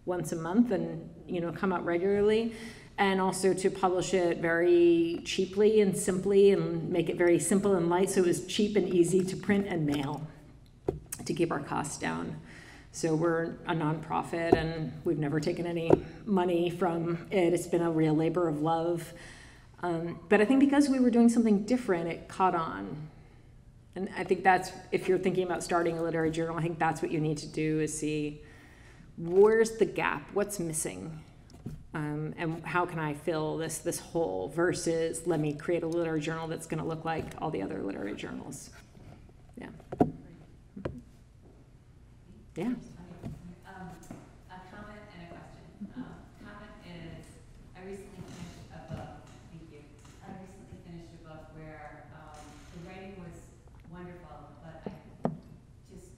Speaker 2: once a month and, you know, come out regularly, and also to publish it very cheaply and simply and make it very simple and light, so it was cheap and easy to print and mail to keep our costs down. So we're a nonprofit and we've never taken any money from it. It's been a real labor of love. But I think because we were doing something different, it caught on. And I think that's, if you're thinking about starting a literary journal, I think that's what you need to do, is see where's the gap, what's missing, and how can I fill this hole, versus let me create a literary journal that's going to look like all the other literary journals. Yeah. Yeah.
Speaker 5: A comment and a question. Comment is, I recently finished a book. Thank you. I recently finished a book where the writing was wonderful, but I just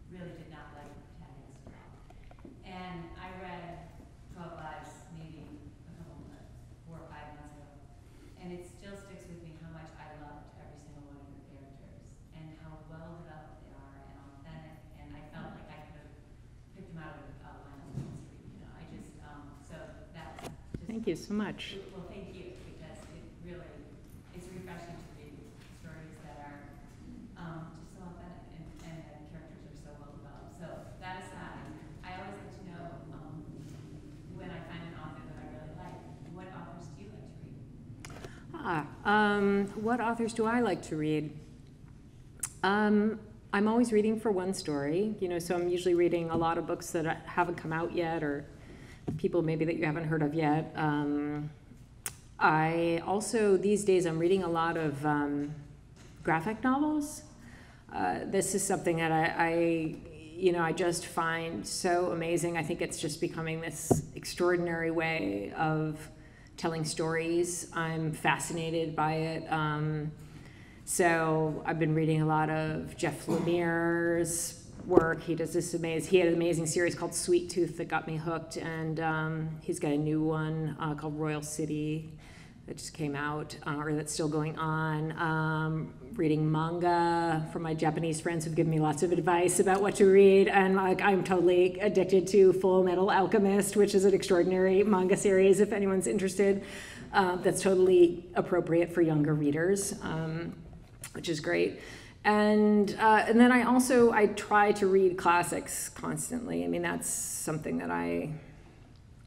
Speaker 5: really did not like the protagonist at all. And I read 12 Lives maybe a couple months, 4 or 5 months ago, and it still sticks with me how much I loved every single one of your characters and how well developed they are and authentic. And I felt like I could have picked them out of a line on the street. You know, I just so that's just.
Speaker 2: Thank you so much.
Speaker 5: Well, thank you, because it really, it's refreshing to read stories that are just so authentic and the characters are so well developed. So that aside, I always like to know when I find an author that I really like, what authors do you like to read?
Speaker 2: What authors do I like to read? I'm always reading for One Story, you know, so I'm usually reading a lot of books that haven't come out yet, or people maybe that you haven't heard of yet. I also, these days, I'm reading a lot of graphic novels. This is something that I just find so amazing. I think it's just becoming this extraordinary way of telling stories. I'm fascinated by it. So I've been reading a lot of Jeff Lemire's work. He does this he had an amazing series called Sweet Tooth that got me hooked, and he's got a new one called Royal City that just came out, or that's still going on. Reading manga from my Japanese friends who've given me lots of advice about what to read, and I'm totally addicted to Full Metal Alchemist, which is an extraordinary manga series if anyone's interested. That's totally appropriate for younger readers, which is great. And then I try to read classics constantly. I mean, that's something that I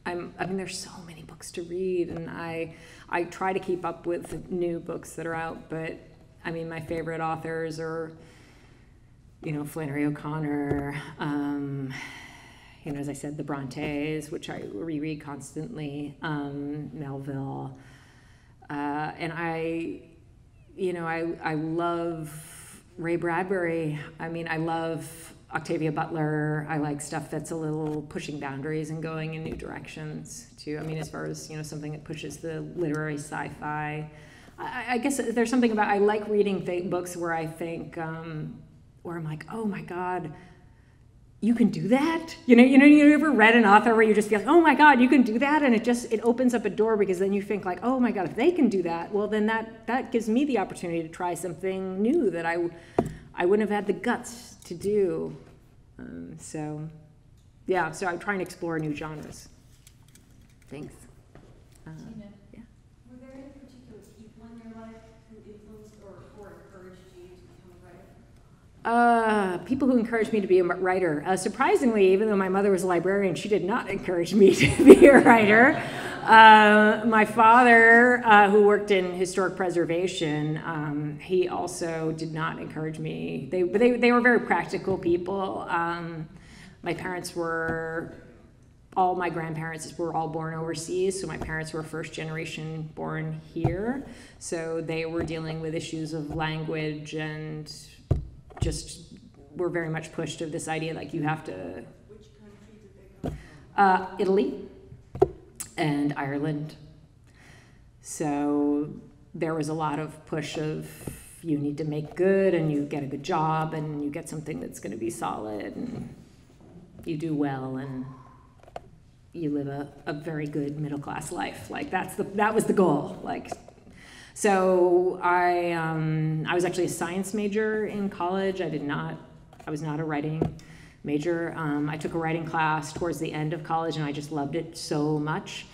Speaker 2: mean, there's so many books to read, and I try to keep up with new books that are out, but I mean, my favorite authors are, Flannery O'Connor, as I said, the Brontes, which I reread constantly, Melville, and I love Ray Bradbury. I mean, I love Octavia Butler. I like stuff that's a little pushing boundaries and going in new directions too. I mean, as far as, something that pushes the literary sci-fi. I guess there's something about, I like reading books where I think, where I'm like, oh my God, you can do that? You ever read an author where you just feel like, oh my God, you can do that? And it opens up a door, because then you think like, oh my God, if they can do that, well then that gives me the opportunity to try something new that I wouldn't have had the guts to do. So I'm trying to explore new genres. Thanks.
Speaker 4: Tina,
Speaker 2: yeah.
Speaker 4: were there any particular people in your life who influenced or encouraged you to become a writer?
Speaker 2: People who encouraged me to be a writer. Surprisingly, even though my mother was a librarian, she did not encourage me to be a writer. My father, who worked in historic preservation, he also did not encourage me. They were very practical people. My parents all my grandparents were all born overseas, so my parents were first generation born here. So they were dealing with issues of language and just were very much pushed to this idea like you have to.
Speaker 4: Which country did they come from?
Speaker 2: Italy and Ireland. So there was a lot of push of you need to make good and you get a good job and you get something that's going to be solid and you do well and you live a very good middle class life. Like that was the goal. Like, so I was actually a science major in college. I was not a writing major. I took a writing class towards the end of college and I just loved it so much.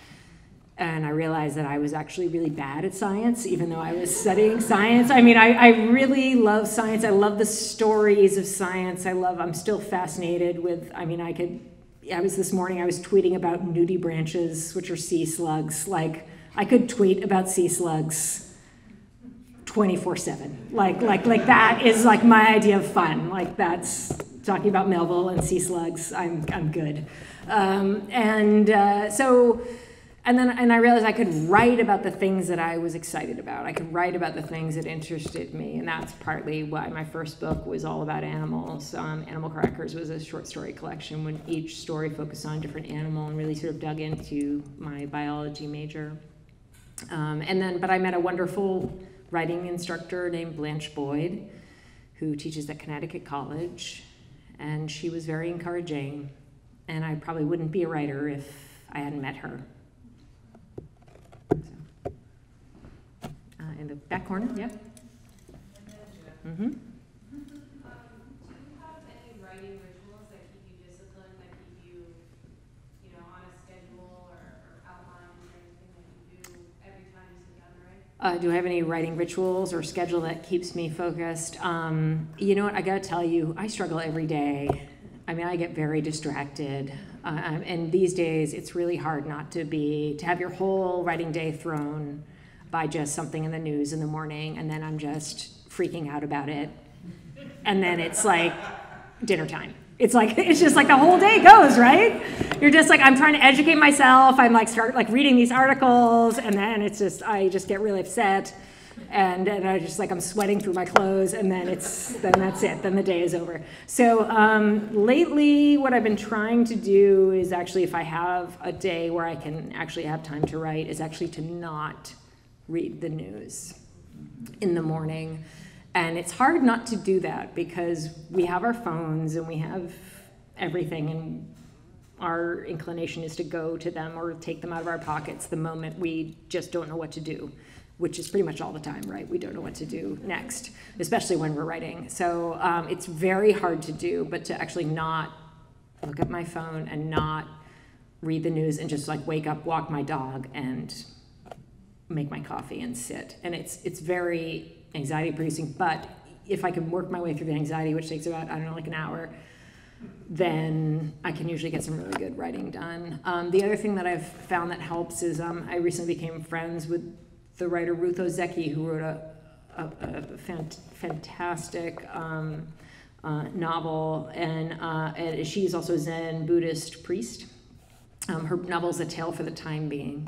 Speaker 2: And I realized that I was actually really bad at science, even though I was studying science. I mean, I really love science. I love the stories of science. I'm still fascinated with, this morning I was tweeting about nudibranches, which are sea slugs. Like, I could tweet about sea slugs 24/7. Like that is like my idea of fun. Like that's talking about Melville and sea slugs. I'm good. And then I realized I could write about the things that I was excited about. I could write about the things that interested me, and that's partly why my first book was all about animals. Animal Crackers was a short story collection when each story focused on a different animal and really sort of dug into my biology major. But I met a wonderful writing instructor named Blanche Boyd, who teaches at Connecticut College, and she was very encouraging, and I probably wouldn't be a writer if I hadn't met her. In the back corner, yeah. Mm-hmm.
Speaker 5: Do you have any writing rituals that keep you disciplined, that keep you, on a schedule or outline or anything that you do every time you sit down to write?
Speaker 2: Do I have any writing rituals or schedule that keeps me focused? You know what, I gotta tell you, I struggle every day. I mean, I get very distracted. And these days, it's really hard not to have your whole writing day thrown by just something in the news in the morning, and then I'm just freaking out about it. And then it's like dinner time. It's like, it's just like the whole day goes, right? You're just like, I'm trying to educate myself. I'm like, start like reading these articles, and then it's just, I just get really upset. And I just like, I'm sweating through my clothes, and then that's it. Then the day is over. So lately, what I've been trying to do is actually, if I have a day where I can actually have time to write, is actually to not read the news in the morning. And it's hard not to do that because we have our phones and we have everything, and our inclination is to go to them or take them out of our pockets the moment we just don't know what to do, which is pretty much all the time, right? We don't know what to do next, especially when we're writing. So it's very hard to do, but to actually not look at my phone and not read the news and just like wake up, walk my dog, and make my coffee and sit. And it's very anxiety producing, but if I can work my way through the anxiety, which takes about, I don't know, like an hour, then I can usually get some really good writing done. The other thing that I've found that helps is I recently became friends with the writer Ruth Ozeki, who wrote a fantastic novel, and she's also a Zen Buddhist priest. Her novel is A Tale for the Time Being,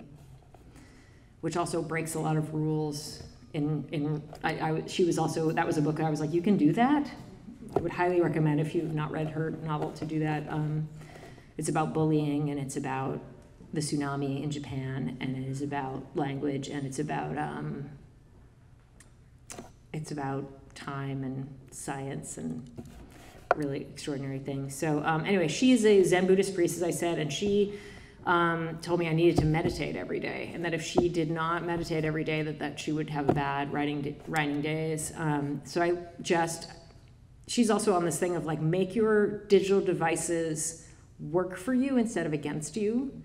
Speaker 2: which also breaks a lot of rules. She was also, that was a book I was like, you can do that? I would highly recommend, if you've not read her novel, to do that. It's about bullying, and it's about the tsunami in Japan, and it is about language, and it's about time and science and really extraordinary things. So anyway, she's a Zen Buddhist priest, as I said, and she told me I needed to meditate every day, and that if she did not meditate every day, that she would have bad writing days. She's also on this thing of like, make your digital devices work for you instead of against you.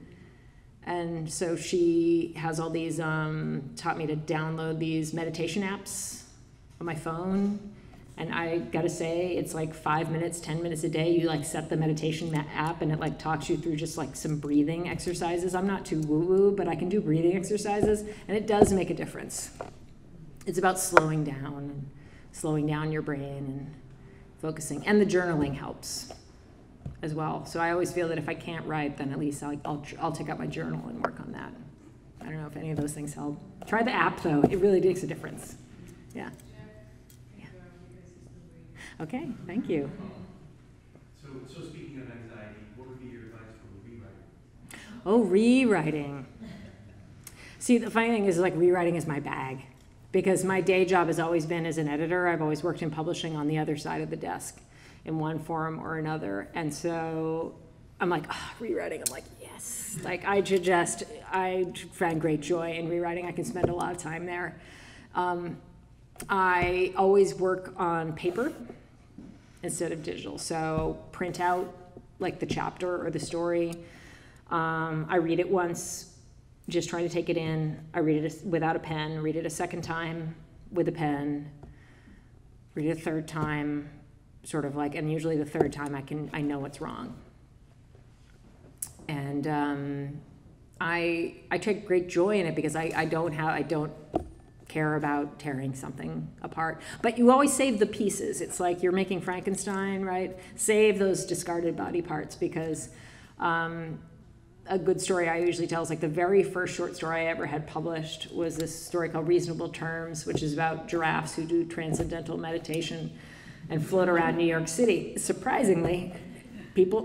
Speaker 2: And so she has all these, taught me to download these meditation apps on my phone. And I gotta say, it's like 5 minutes, 10 minutes a day. You like set the meditation app, and it like talks you through just like some breathing exercises. I'm not too woo-woo, but I can do breathing exercises, and it does make a difference. It's about slowing down your brain and focusing. And the journaling helps as well. So I always feel that if I can't write, then at least I'll take out my journal and work on that. I don't know if any of those things help. Try the app though, it really makes a difference. Yeah. Okay, thank you.
Speaker 6: So speaking of anxiety, what would be your advice for rewriting?
Speaker 2: Oh, rewriting. See, the funny thing is, like, rewriting is my bag, because my day job has always been as an editor. I've always worked in publishing on the other side of the desk in one form or another. And so I'm like, rewriting. I'm like, yes. Like, I find great joy in rewriting. I can spend a lot of time there. I always work on paper instead of digital. So print out like the chapter or the story. I read it once, just trying to take it in. I read it without a pen, read it a second time with a pen, read it a third time, sort of like, and usually the third time I know what's wrong. And I take great joy in it because I don't care about tearing something apart. But you always save the pieces. It's like you're making Frankenstein, right? Save those discarded body parts, because a good story I usually tell is like the very first short story I ever had published was this story called Reasonable Terms, which is about giraffes who do transcendental meditation and float around New York City. Surprisingly,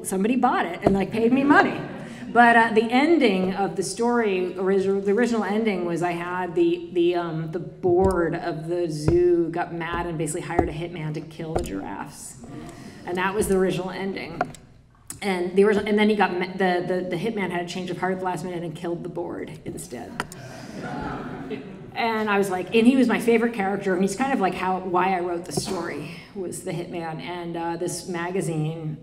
Speaker 2: somebody bought it and like paid me money. But the ending of the story, the original ending was I had the board of the zoo got mad and basically hired a hitman to kill the giraffes, and that was the original ending. And then he got the hitman had a change of heart at the last minute and killed the board instead. And I was like, and he was my favorite character, and he's kind of like why I wrote the story was the hitman. And this magazine,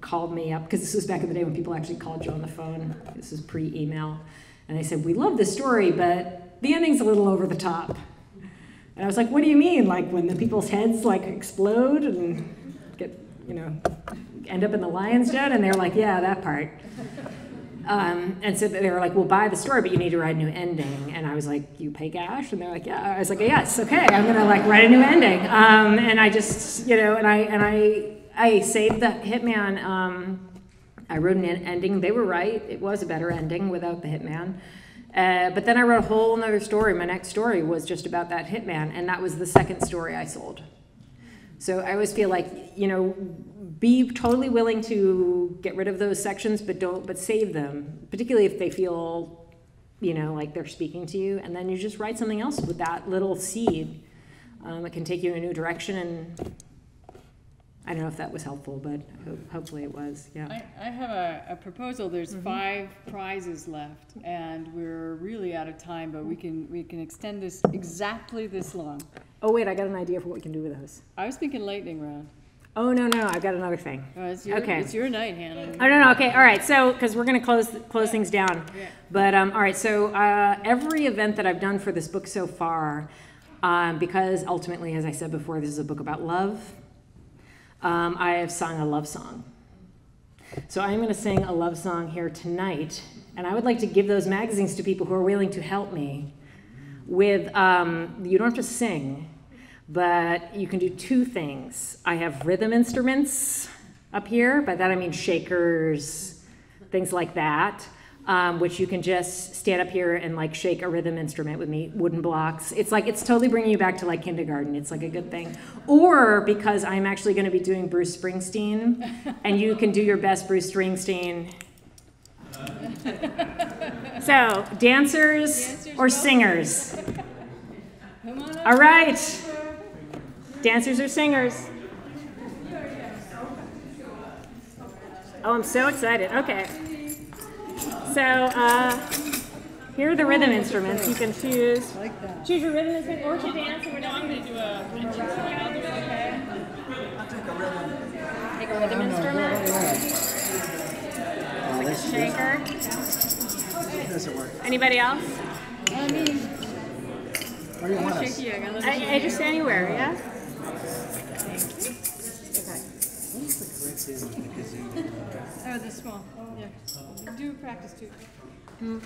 Speaker 2: called me up, because this was back in the day when people actually called you on the phone. This is pre-email. And they said, we love the story, but the ending's a little over the top. And I was like, what do you mean? Like when the people's heads like explode and get, end up in the lion's den? And they're like, yeah, that part. And so they were like, we'll buy the story, but you need to write a new ending. And I was like, you pay cash? And they're like, yeah. I was like, yes, okay, I'm gonna like write a new ending. And I just, I saved the Hitman. I wrote an ending. They were right. It was a better ending without the Hitman. But then I wrote a whole nother story. My next story was just about that Hitman, and that was the second story I sold. So I always feel like, be totally willing to get rid of those sections, but save them, particularly if they feel, like they're speaking to you, and then you just write something else with that little seed. It can take you in a new direction, and I don't know if that was helpful, but hopefully it was, yeah.
Speaker 1: I have a proposal. There's 5 prizes left, and we're really out of time, but we can extend this exactly this long.
Speaker 2: Oh, wait, I got an idea for what we can do with those.
Speaker 1: I was thinking lightning round.
Speaker 2: Oh, no, I've got another thing.
Speaker 1: It's your night, Hannah.
Speaker 2: Oh, no, okay, all right, so, because we're going to close things down.
Speaker 1: Yeah.
Speaker 2: But, all right, so every event that I've done for this book so far, because ultimately, as I said before, this is a book about love, I have sung a love song. So I'm going to sing a love song here tonight, and I would like to give those magazines to people who are willing to help me with, you don't have to sing, but you can do 2 things. I have rhythm instruments up here. By that I mean shakers, things like that, which you can just stand up here and like shake a rhythm instrument with me, wooden blocks. It's totally bringing you back to like kindergarten. It's like a good thing. Or because I'm actually going to be doing Bruce Springsteen, and you can do your best Bruce Springsteen. So, dancers or singers?
Speaker 1: Come on up.
Speaker 2: All right. Dancers or singers? Oh, I'm so excited. Okay. So, here are the rhythm instruments. You can choose. Choose your rhythm instrument or to dance. And I'm going to do I'll do it, okay? Take a rhythm instrument. Like a shaker.
Speaker 7: Doesn't work.
Speaker 2: Anybody else?
Speaker 1: I mean,
Speaker 7: Where do you want us?
Speaker 1: shaky. I gotta
Speaker 2: I just anywhere, yeah?
Speaker 1: Oh, the small. Yeah. Do practice too.
Speaker 2: I'm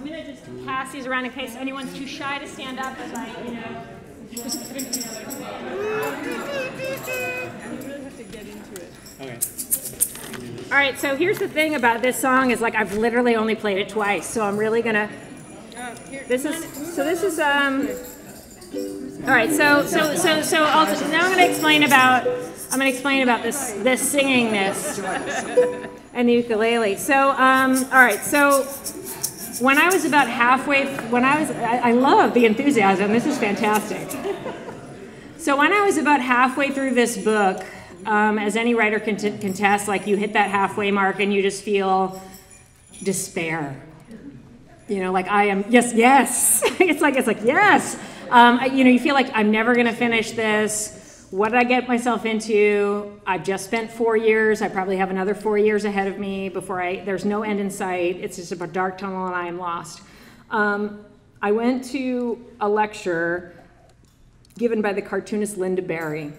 Speaker 2: going to just pass these around in case anyone's too shy to stand up as I,
Speaker 1: You really have to get into it.
Speaker 6: Okay.
Speaker 2: All right, so here's the thing about this song is like I've literally only played it twice, so I'm really gonna. This is all right. So now I'm gonna explain about this singing and the ukulele. So all right, so when I was about halfway, I love the enthusiasm. This is fantastic. So when I was about halfway through this book. As any writer can contest, like you hit that halfway mark and you just feel despair. Like I am, yes. it's like yes. You feel like I'm never gonna finish this. What did I get myself into? I've just spent 4 years. I probably have another 4 years ahead of me there's no end in sight. It's just a dark tunnel and I am lost. I went to a lecture given by the cartoonist Linda Barry,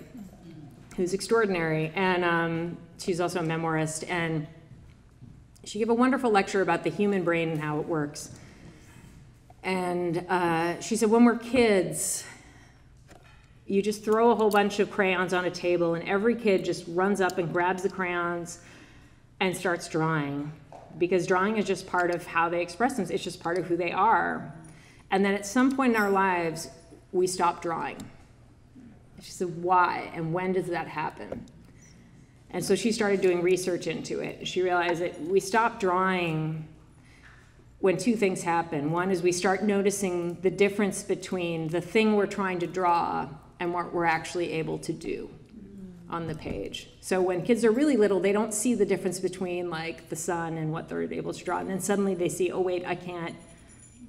Speaker 2: who's extraordinary, and she's also a memoirist, and she gave a wonderful lecture about the human brain and how it works. And she said, when we're kids, you just throw a whole bunch of crayons on a table, and every kid just runs up and grabs the crayons and starts drawing, because drawing is just part of how they express themselves. It's just part of who they are. And then at some point in our lives, we stop drawing. She said, why and when does that happen? And so she started doing research into it. She realized that we stop drawing when 2 things happen. One is we start noticing the difference between the thing we're trying to draw and what we're actually able to do on the page. So when kids are really little, they don't see the difference between like the sun and what they're able to draw. And then suddenly they see, oh wait, I can't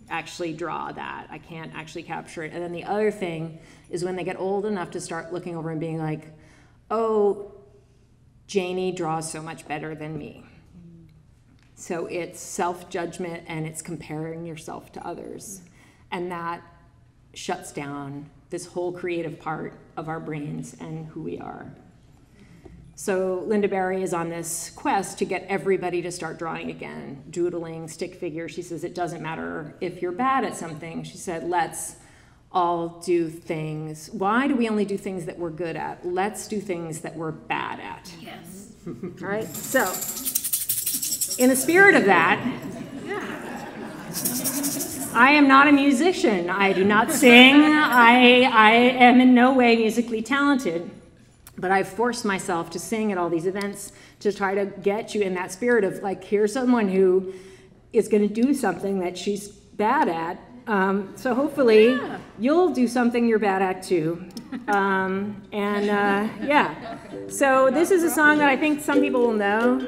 Speaker 2: actually draw that. I can't actually capture it. And then the other thing is when they get old enough to start looking over and being like, oh, Janie draws so much better than me. So it's self-judgment and it's comparing yourself to others. And that shuts down this whole creative part of our brains and who we are. So Linda Barry is on this quest to get everybody to start drawing again, doodling, stick figures. She says it doesn't matter if you're bad at something. She said, let's all do things. Why do we only do things that we're good at? Let's do things that we're bad at.
Speaker 4: Yes.
Speaker 2: All right, so in the spirit of that, I am not a musician. I do not sing. I am in no way musically talented, but I've forced myself to sing at all these events to try to get you in that spirit of like, here's someone who is going to do something that she's bad at. So hopefully you'll do something you're bad at too. Yeah. So this is a song that I think some people will know.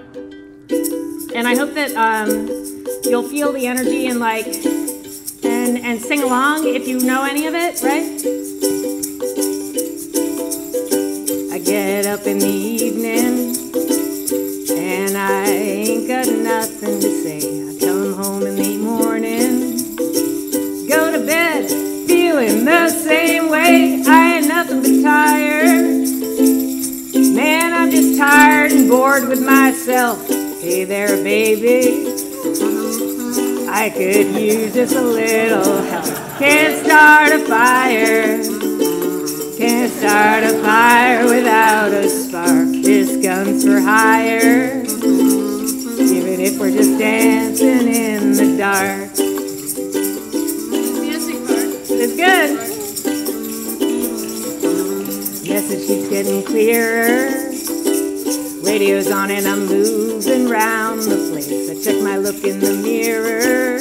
Speaker 2: And I hope that you'll feel the energy and like, and sing along if you know any of it, right? I get up in the evening and I ain't got nothing to say. I come home in the morning, go to bed feeling the same way. I ain't nothing but tired. Man, I'm just tired and bored with myself. Hey there, baby, I could use just a little help. Can't start a fire. Can't start a fire without a spark. This gun's for hire, even if we're just dancing in the dark. It's good. Message keeps getting clearer. Radio's on and I'm moving round the place. I check my look in the mirror.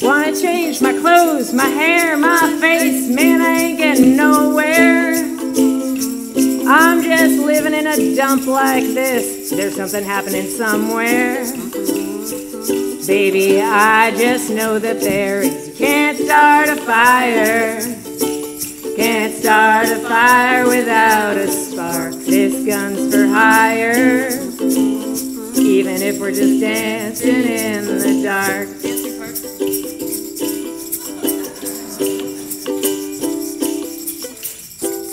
Speaker 2: Wanna change my clothes, my hair, my face. Man, I ain't getting nowhere. I'm just living in a dump like this. There's something happening somewhere. Baby, I just know that there is. You can't start a fire. Can't start a fire without a spark. This gun's for hire, even if we're just dancing in the dark.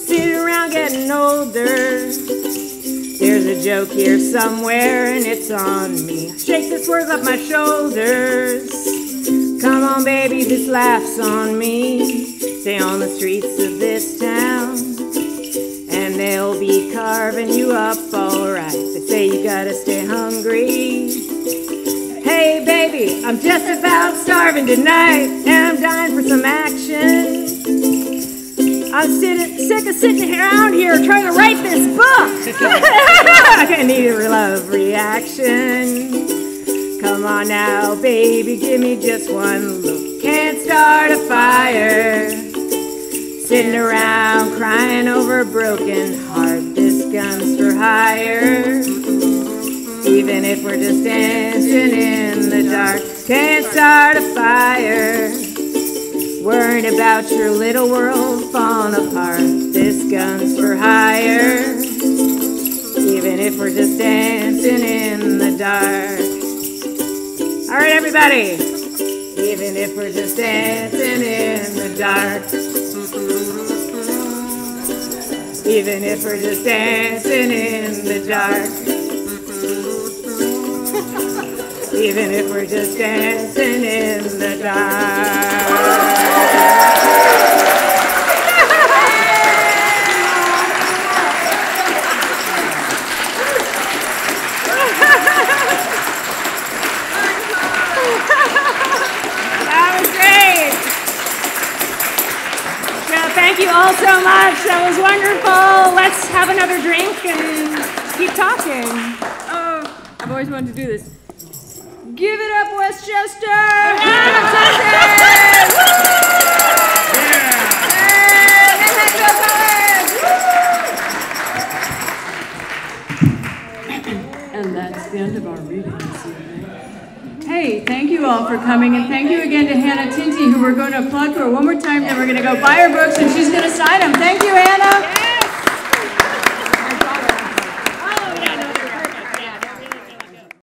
Speaker 2: Sitting around getting older. There's a joke here somewhere and it's on me. Shake this words off my shoulders. Come on, baby, this laugh's on me. Stay on the streets of this town, and they'll be carving you up alright. They say you gotta stay hungry. Hey, baby, I'm just about starving tonight, and I'm dying for some action. I'm sick of sitting around here trying to write this book. I need a love reaction. Come on now, baby, give me just one look. Can't start a fire. Sitting around crying over a broken heart. This gun's for hire, even if we're just dancing in the dark. Can't start a fire. Worried about your little world falling apart. This gun's for hire, even if we're just dancing in the dark. All right, everybody. Even if we're just dancing in the dark. Even if we're just dancing in the dark. Even if we're just dancing in the dark. Thank you all so much. That was wonderful. Let's have another drink and keep talking.
Speaker 1: Oh, I've always wanted to do this. Give it up, Westchester! And that's the end of our reading this evening. Hey, thank you all for coming, and thank you again to Hannah Tinti, who we're going to plug for one more time, then we're going to go buy her books, and she's going to sign them.